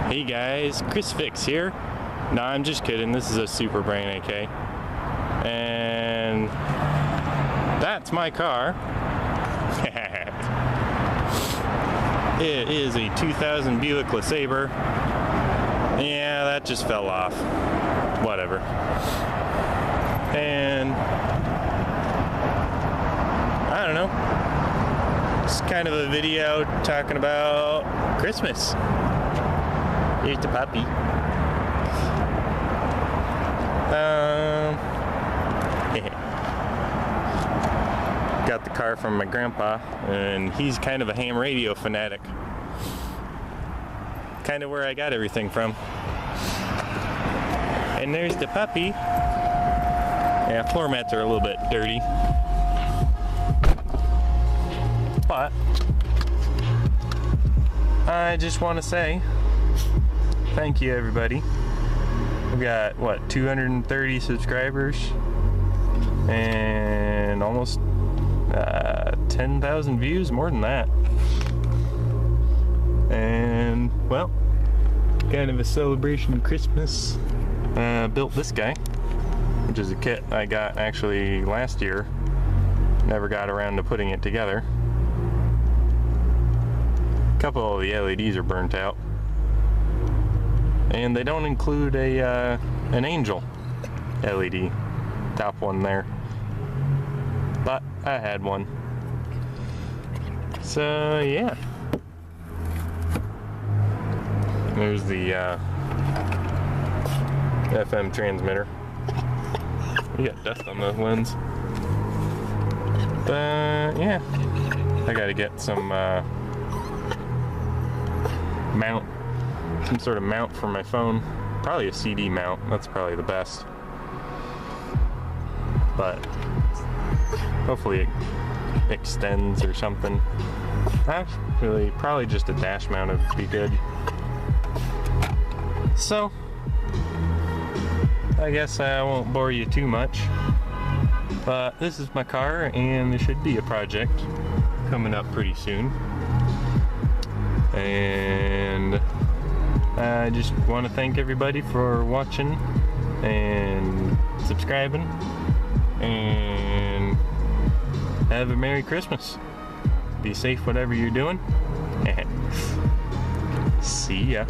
Hey guys, Chris Fix here. No, I'm just kidding. This is a Super Brain AK. And that's my car. It is a 2000 Buick LeSabre. Yeah, that just fell off. Whatever. And I don't know. It's kind of a video talking about Christmas. Here's the puppy. Got the car from my grandpa, and he's kind of a ham radio fanatic. Kind of where I got everything from. And there's the puppy. Yeah, floor mats are a little bit dirty. But I just want to say thank you, everybody. We've got, what, 230 subscribers and almost 10,000 views, more than that. And, well, kind of a celebration of Christmas. Built this guy, which is a kit I got actually last year. Never got around to putting it together. A couple of the LEDs are burnt out. And they don't include an angel LED, top one there. But I had one. So yeah. There's the FM transmitter. We got dust on the lens. But yeah, I gotta get some some sort of mount for my phone. Probably a CD mount. That's probably the best. But hopefully it extends or something. Actually, probably just a dash mount would be good. So I guess I won't bore you too much. But this is my car, and there should be a project coming up pretty soon. And I just want to thank everybody for watching and subscribing, and have a Merry Christmas. Be safe whatever you're doing. See ya.